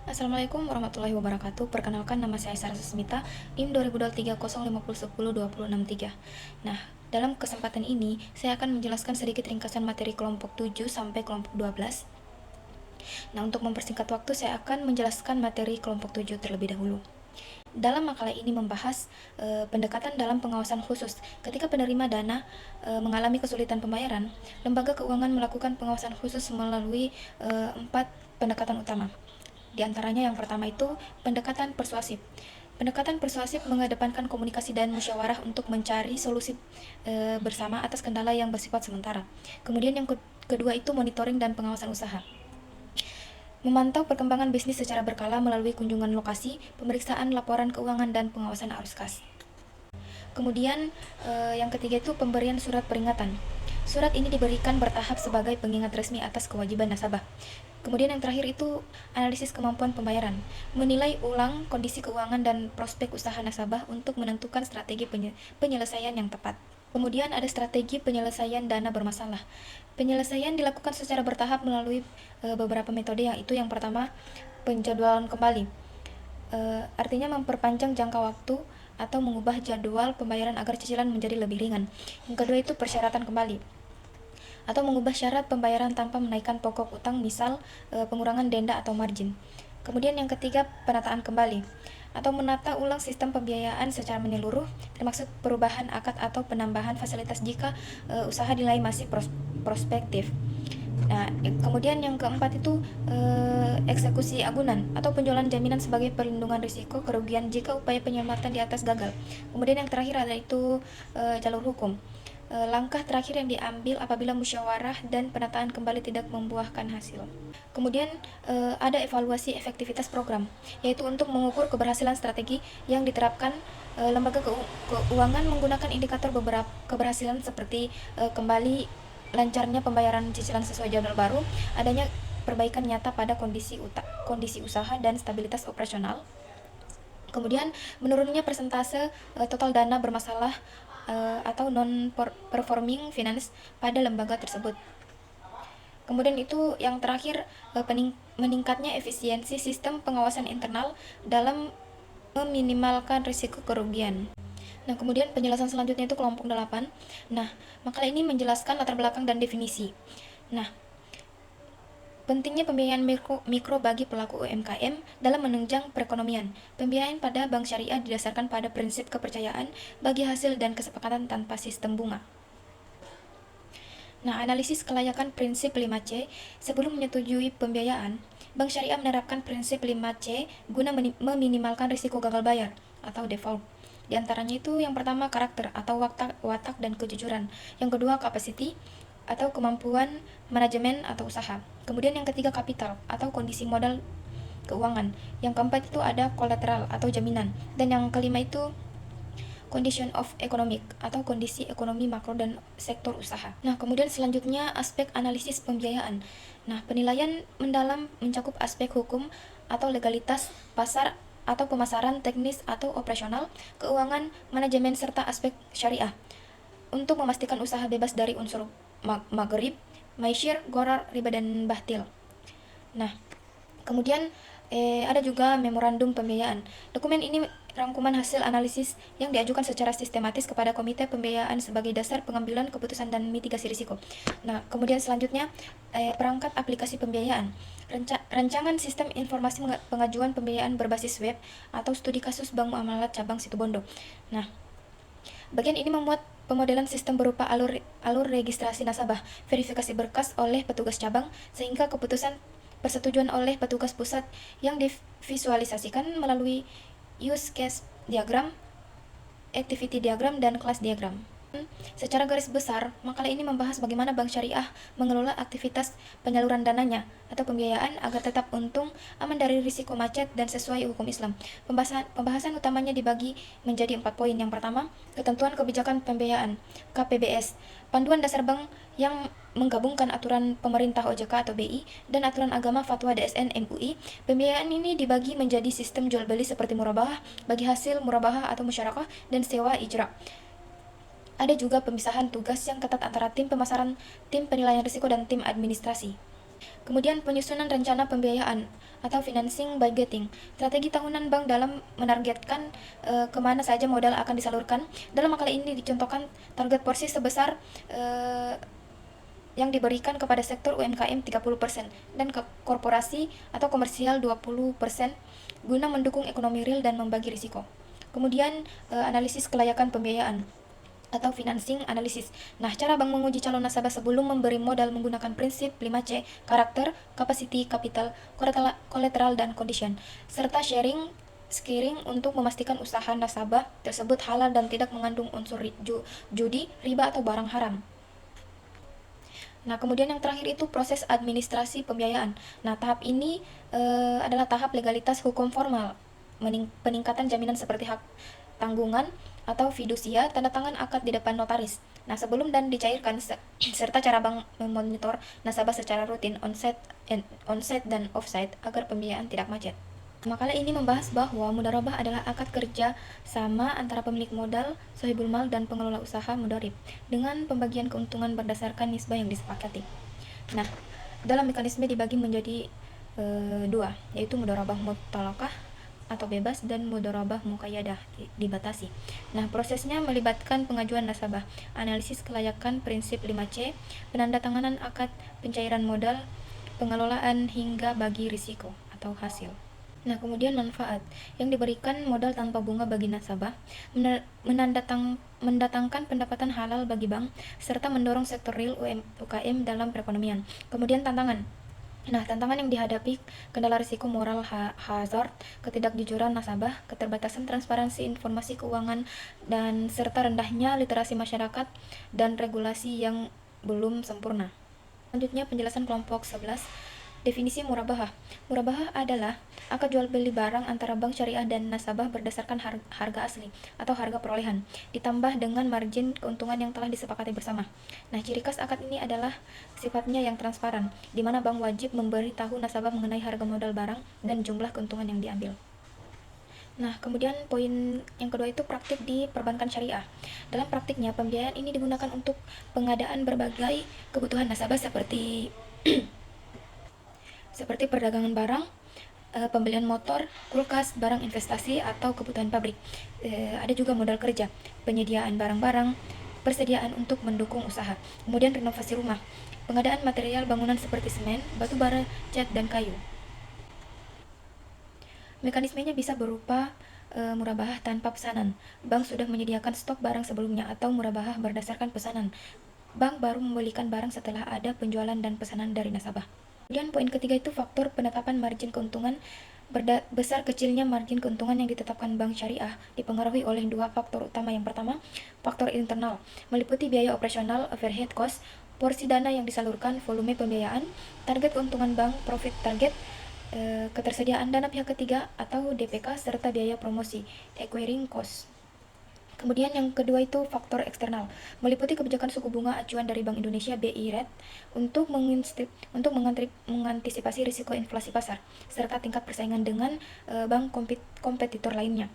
Assalamualaikum warahmatullahi wabarakatuh. Perkenalkan, nama saya Sarah Susmita, NIM 2023 Nah, dalam kesempatan ini saya akan menjelaskan sedikit ringkasan materi kelompok 7 sampai kelompok 12. Nah, untuk mempersingkat waktu saya akan menjelaskan materi kelompok 7 terlebih dahulu. Dalam makalah ini membahas pendekatan dalam pengawasan khusus. Ketika penerima dana mengalami kesulitan pembayaran, lembaga keuangan melakukan pengawasan khusus melalui 4 pendekatan utama. Di antaranya yang pertama itu pendekatan persuasif. Pendekatan persuasif mengedepankan komunikasi dan musyawarah untuk mencari solusi bersama atas kendala yang bersifat sementara. Kemudian yang kedua itu monitoring dan pengawasan usaha. Memantau perkembangan bisnis secara berkala melalui kunjungan lokasi, pemeriksaan laporan keuangan, dan pengawasan arus kas. Kemudian yang ketiga itu pemberian surat peringatan. Surat ini diberikan bertahap sebagai pengingat resmi atas kewajiban nasabah. Kemudian yang terakhir itu analisis kemampuan pembayaran, menilai ulang kondisi keuangan dan prospek usaha nasabah untuk menentukan strategi penyelesaian yang tepat. Kemudian ada strategi penyelesaian dana bermasalah. Penyelesaian dilakukan secara bertahap melalui beberapa metode, yaitu yang pertama penjadwalan kembali. Artinya memperpanjang jangka waktu atau mengubah jadwal pembayaran agar cicilan menjadi lebih ringan. Yang kedua itu persyaratan kembali, atau mengubah syarat pembayaran tanpa menaikkan pokok utang, misal pengurangan denda atau margin. Kemudian yang ketiga penataan kembali, atau menata ulang sistem pembiayaan secara menyeluruh, termasuk perubahan akad atau penambahan fasilitas jika usaha dinilai masih prospektif. Nah, kemudian yang keempat itu eksekusi agunan atau penjualan jaminan sebagai perlindungan risiko kerugian jika upaya penyelamatan di atas gagal. Kemudian yang terakhir ada itu jalur hukum. Langkah terakhir yang diambil apabila musyawarah dan penataan kembali tidak membuahkan hasil. Kemudian ada evaluasi efektivitas program, yaitu untuk mengukur keberhasilan strategi yang diterapkan. Lembaga keuangan menggunakan indikator beberapa keberhasilan seperti kembali lancarnya pembayaran cicilan sesuai jadwal baru, adanya perbaikan nyata pada kondisi usaha dan stabilitas operasional. Kemudian menurunnya persentase total dana bermasalah atau non-performing finance pada lembaga tersebut. Kemudian itu yang terakhir meningkatnya efisiensi sistem pengawasan internal dalam meminimalkan risiko kerugian. Nah, kemudian penjelasan selanjutnya itu kelompok 8. Nah, makalah ini menjelaskan latar belakang dan definisi. Nah, pentingnya pembiayaan mikro bagi pelaku UMKM dalam menunjang perekonomian. Pembiayaan pada bank syariah didasarkan pada prinsip kepercayaan bagi hasil dan kesepakatan tanpa sistem bunga. Nah, analisis kelayakan prinsip 5C. Sebelum menyetujui pembiayaan, bank syariah menerapkan prinsip 5C guna meminimalkan risiko gagal bayar atau default. Di antaranya itu yang pertama karakter atau watak dan kejujuran. Yang kedua capacity atau kemampuan manajemen atau usaha. Kemudian yang ketiga kapital atau kondisi modal keuangan. Yang keempat itu ada kolateral atau jaminan. Dan yang kelima itu condition of economic atau kondisi ekonomi makro dan sektor usaha. Nah, kemudian selanjutnya aspek analisis pembiayaan. Nah, penilaian mendalam mencakup aspek hukum atau legalitas, pasar atau pemasaran, teknis atau operasional, keuangan, manajemen, serta aspek syariah untuk memastikan usaha bebas dari unsur maghrib, maisir, gharar, riba, dan bahtil. Nah, kemudian ada juga memorandum pembiayaan. Dokumen ini rangkuman hasil analisis yang diajukan secara sistematis kepada komite pembiayaan sebagai dasar pengambilan keputusan dan mitigasi risiko. Nah, kemudian selanjutnya perangkat aplikasi pembiayaan. Rancangan sistem informasi pengajuan pembiayaan berbasis web atau studi kasus Bank Muamalat Cabang Situbondo. Nah, bagian ini memuat pemodelan sistem berupa alur registrasi nasabah, verifikasi berkas oleh petugas cabang, sehingga keputusan persetujuan oleh petugas pusat yang divisualisasikan melalui use case diagram, activity diagram, dan class diagram. Secara garis besar, makalah ini membahas bagaimana bank syariah mengelola aktivitas penyaluran dananya atau pembiayaan agar tetap untung, aman dari risiko macet, dan sesuai hukum Islam. Pembahasan utamanya dibagi menjadi 4 poin. Yang pertama, ketentuan kebijakan pembiayaan (KPBS), panduan dasar bank yang menggabungkan aturan pemerintah OJK atau BI dan aturan agama fatwa DSN MUI. Pembiayaan ini dibagi menjadi sistem jual beli seperti murabahah, bagi hasil murabahah atau musyarakah, dan sewa ijra. Ada juga pemisahan tugas yang ketat antara tim pemasaran, tim penilaian risiko, dan tim administrasi. Kemudian penyusunan rencana pembiayaan atau financing budgeting. Strategi tahunan bank dalam menargetkan kemana saja modal akan disalurkan. Dalam makalah ini dicontohkan target porsi sebesar yang diberikan kepada sektor UMKM 30% dan ke korporasi atau komersial 20% guna mendukung ekonomi real dan membagi risiko. Kemudian analisis kelayakan pembiayaan atau financing analisis. Nah, cara bank menguji calon nasabah sebelum memberi modal menggunakan prinsip 5C, karakter, capacity, capital, collateral, dan condition, serta scaring untuk memastikan usaha nasabah tersebut halal dan tidak mengandung unsur judi, riba, atau barang haram. Nah, kemudian yang terakhir itu proses administrasi pembiayaan. Nah, tahap ini adalah tahap legalitas hukum formal, peningkatan jaminan seperti hak tanggungan atau fidusia, tanda tangan akad di depan notaris. Nah, sebelum dan dicairkan serta cara bank memonitor nasabah secara rutin onset dan offsite agar pembiayaan tidak macet. Makalah ini membahas bahwa mudharabah adalah akad kerja sama antara pemilik modal, sohibul mal, dan pengelola usaha mudharib dengan pembagian keuntungan berdasarkan nisbah yang disepakati. Nah, dalam mekanisme dibagi menjadi dua, yaitu mudharabah mutlaqah atau bebas dan mudharabah muqayyadah dibatasi. Nah, prosesnya melibatkan pengajuan nasabah, analisis kelayakan prinsip 5C, penandatanganan akad pencairan modal, pengelolaan hingga bagi risiko atau hasil. Nah, kemudian manfaat yang diberikan modal tanpa bunga bagi nasabah, mendatangkan pendapatan halal bagi bank, serta mendorong sektor real UMKM dalam perekonomian. Kemudian tantangan. Nah, tantangan yang dihadapi kendala risiko moral hazard, ketidakjujuran nasabah, keterbatasan transparansi informasi keuangan, dan serta rendahnya literasi masyarakat dan regulasi yang belum sempurna. Selanjutnya penjelasan kelompok 11. Definisi murabahah. Murabahah adalah akad jual beli barang antara bank syariah dan nasabah berdasarkan harga asli atau harga perolehan, ditambah dengan margin keuntungan yang telah disepakati bersama. Nah, ciri khas akad ini adalah sifatnya yang transparan, di mana bank wajib memberitahu nasabah mengenai harga modal barang dan jumlah keuntungan yang diambil. Nah, kemudian poin yang kedua itu praktik di perbankan syariah. Dalam praktiknya, pembiayaan ini digunakan untuk pengadaan berbagai kebutuhan nasabah seperti perdagangan barang, pembelian motor, kulkas, barang investasi, atau kebutuhan pabrik. Ada juga modal kerja, penyediaan barang-barang, persediaan untuk mendukung usaha. Kemudian renovasi rumah, pengadaan material bangunan seperti semen, batu bara, cat, dan kayu. Mekanismenya bisa berupa murabahah tanpa pesanan. Bank sudah menyediakan stok barang sebelumnya, atau murabahah berdasarkan pesanan. Bank baru membelikan barang setelah ada penjualan dan pesanan dari nasabah. Kemudian poin ketiga itu faktor penetapan margin keuntungan. Besar kecilnya margin keuntungan yang ditetapkan bank syariah dipengaruhi oleh dua faktor utama. Yang pertama, faktor internal, meliputi biaya operasional, overhead cost, porsi dana yang disalurkan, volume pembiayaan, target keuntungan bank, profit target, ketersediaan dana pihak ketiga atau DPK, serta biaya promosi, acquiring cost. Kemudian yang kedua itu faktor eksternal, meliputi kebijakan suku bunga acuan dari Bank Indonesia BI Rate untuk mengantisipasi risiko inflasi pasar, serta tingkat persaingan dengan bank kompetitor lainnya.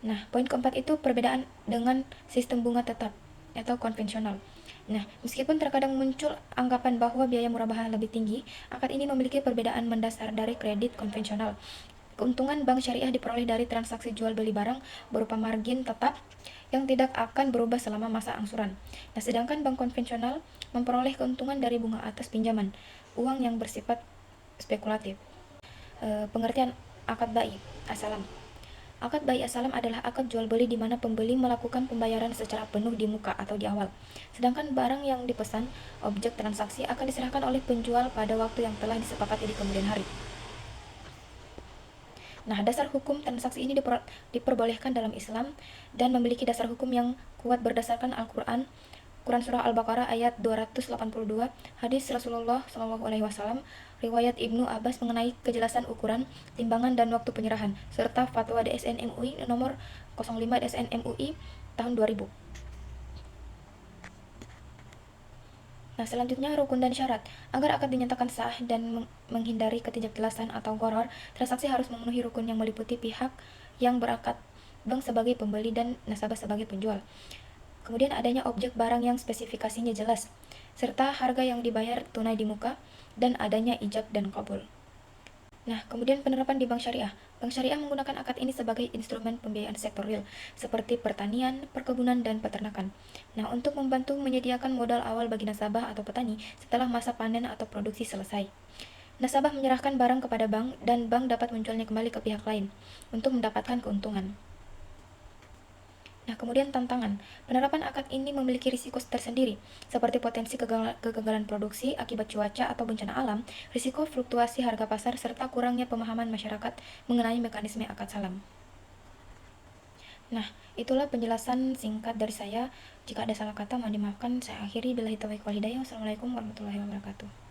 Nah, poin keempat itu perbedaan dengan sistem bunga tetap atau konvensional. Nah, meskipun terkadang muncul anggapan bahwa biaya murabahah lebih tinggi, akad ini memiliki perbedaan mendasar dari kredit konvensional. Keuntungan bank syariah diperoleh dari transaksi jual beli barang berupa margin tetap yang tidak akan berubah selama masa angsuran. Nah, sedangkan bank konvensional memperoleh keuntungan dari bunga atas pinjaman, uang yang bersifat spekulatif. Pengertian akad bai asalam. Akad bai asalam adalah akad jual beli di mana pembeli melakukan pembayaran secara penuh di muka atau di awal. Sedangkan barang yang dipesan, objek transaksi, akan diserahkan oleh penjual pada waktu yang telah disepakati di kemudian hari. Nah, dasar hukum transaksi ini diperbolehkan dalam Islam dan memiliki dasar hukum yang kuat berdasarkan Al-Quran. Quran Surah Al-Baqarah ayat 282, hadis Rasulullah SAW, riwayat Ibnu Abbas mengenai kejelasan ukuran, timbangan, dan waktu penyerahan, serta fatwa DSN MUI nomor 05 DSN MUI tahun 2000. Nah, selanjutnya rukun dan syarat. Agar akad dinyatakan sah dan menghindari ketidakjelasan atau gharar, transaksi harus memenuhi rukun yang meliputi pihak yang berakad, bank sebagai pembeli dan nasabah sebagai penjual. Kemudian adanya objek barang yang spesifikasinya jelas, serta harga yang dibayar tunai di muka. dan adanya ijab dan qabul. Nah, kemudian penerapan di bank syariah. Bank syariah menggunakan akad ini sebagai instrumen pembiayaan sektor real, seperti pertanian, perkebunan, dan peternakan. Nah, untuk membantu menyediakan modal awal bagi nasabah atau petani setelah masa panen atau produksi selesai. Nasabah menyerahkan barang kepada bank, dan bank dapat menjualnya kembali ke pihak lain untuk mendapatkan keuntungan. Nah, kemudian tantangan. Penerapan akad ini memiliki risiko tersendiri, seperti potensi kegagalan produksi akibat cuaca atau bencana alam, risiko fluktuasi harga pasar, serta kurangnya pemahaman masyarakat mengenai mekanisme akad salam. Nah, itulah penjelasan singkat dari saya. Jika ada salah kata, mohon dimaafkan. Saya akhiri. Billahi taufiq wal hidayah. Wassalamualaikum warahmatullahi wabarakatuh.